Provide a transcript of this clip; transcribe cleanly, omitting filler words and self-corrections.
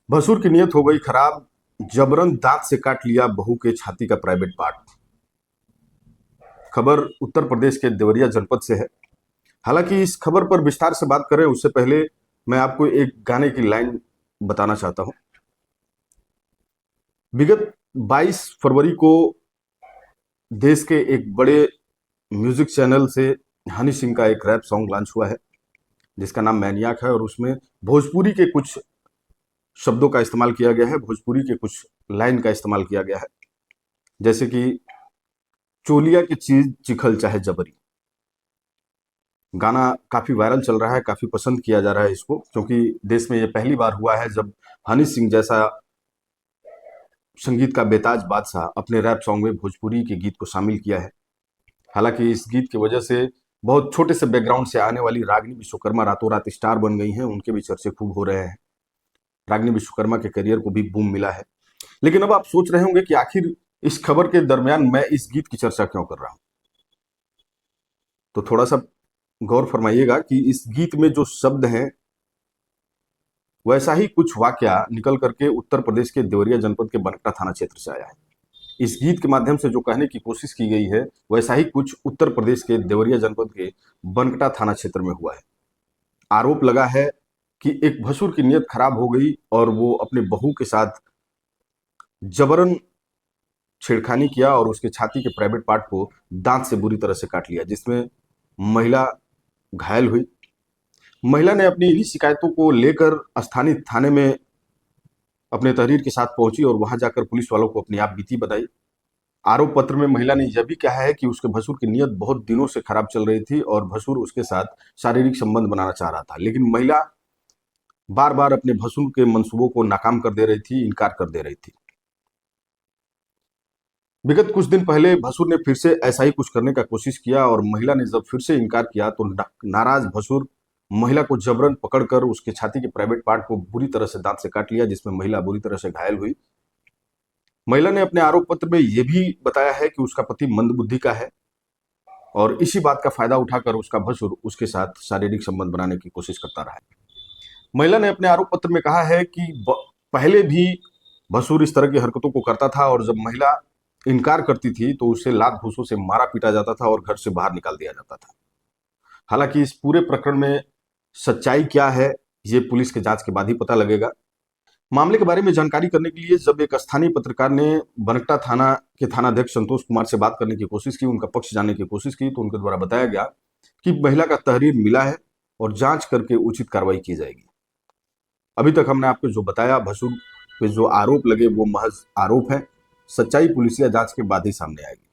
भसुर की नीयत हो गई खराब, जबरन दांत से काट लिया बहू के छाती का प्राइवेट पार्ट। खबर उत्तर प्रदेश के देवरिया जनपद से है। हालांकि इस खबर पर विस्तार से बात करें उससे पहले मैं आपको एक गाने की लाइन बताना चाहता हूं। विगत 22 फरवरी को देश के एक बड़े म्यूजिक चैनल से हनी सिंह का एक रैप सॉन्ग लॉन्च हुआ है जिसका नाम मैनियाक है, और उसमें भोजपुरी के कुछ शब्दों का इस्तेमाल किया गया है, भोजपुरी के कुछ लाइन का इस्तेमाल किया गया है, जैसे कि चोलिया की चीज चिखल चाहे जबरी। गाना काफी वायरल चल रहा है, काफी पसंद किया जा रहा है इसको, क्योंकि देश में ये पहली बार हुआ है जब हनी सिंह जैसा संगीत का बेताज बादशाह अपने रैप सॉन्ग में भोजपुरी के गीत को शामिल किया है। हालांकि इस गीत की वजह से बहुत छोटे से बैकग्राउंड से आने वाली रागिनी विश्वकर्मा रातों रात स्टार बन गई हैं, उनके भी चर्चे खूब हो रहे हैं। रागिनी विश्वकर्मा के करियर को भी बूम मिला है। लेकिन अब आप सोच रहे होंगे कि आखिर इस खबर के दरमियान मैं इस गीत की चर्चा क्यों कर रहा हूं, तो थोड़ा सा गौर फरमाइएगा कि इस गीत में जो शब्द हैं वैसा ही कुछ वाकया निकल करके उत्तर प्रदेश के देवरिया जनपद के बनकटा थाना क्षेत्र से आया है। इस गीत के माध्यम से जो कहने की कोशिश की गई है वैसा ही कुछ उत्तर प्रदेश के देवरिया जनपद के बनकटा थाना क्षेत्र में हुआ है। आरोप लगा है कि एक भसुर की नीयत खराब हो गई और वो अपने बहू के साथ जबरन छेड़खानी किया और उसके छाती के प्राइवेट पार्ट को दांत से बुरी तरह से काट लिया, जिसमें महिला घायल हुई। महिला ने अपनी इन्हीं शिकायतों को लेकर स्थानीय थाने में अपने तहरीर के साथ पहुंची और वहां जाकर पुलिस वालों को अपनी आप बीती बताई। आरोप पत्र में महिला ने यह भी कहा है कि उसके भसुर की नीयत बहुत दिनों से खराब चल रही थी और भसुर उसके साथ शारीरिक संबंध बनाना चाह रहा था, लेकिन महिला बार बार अपने भसुर के मंसूबों को नाकाम कर दे रही थी, इनकार कर दे रही थी। विगत कुछ दिन पहले भसुर ने फिर से ऐसा ही कुछ करने का कोशिश किया और महिला ने जब फिर से इनकार किया तो नाराज भसुर महिला को जबरन पकड़कर उसके छाती के प्राइवेट पार्ट को बुरी तरह से दांत से काट लिया, जिसमें महिला बुरी तरह से घायल हुई। महिला ने अपने आरोप पत्र में यह भी बताया है कि उसका पति मंदबुद्धि का है और इसी बात का फायदा उठाकर उसका भसुर उसके साथ शारीरिक संबंध बनाने की कोशिश करता रहा है। महिला ने अपने आरोप पत्र में कहा है कि पहले भी भसुर इस तरह की हरकतों को करता था और जब महिला इनकार करती थी तो उसे लात घूंसों से मारा पीटा जाता था और घर से बाहर निकाल दिया जाता था। हालांकि इस पूरे प्रकरण में सच्चाई क्या है ये पुलिस के जांच के बाद ही पता लगेगा। मामले के बारे में जानकारी करने के लिए जब एक स्थानीय पत्रकार ने बनकटा थाना के थानाध्यक्ष संतोष कुमार से बात करने की कोशिश की, उनका पक्ष जानने की कोशिश की, तो उनके द्वारा बताया गया कि महिला का तहरीर मिला है और जांच करके उचित कार्रवाई की जाएगी। अभी तक हमने आपको जो बताया भसुर पे जो आरोप लगे वो महज आरोप है, सच्चाई पुलिसिया जांच के बाद ही सामने आएगी।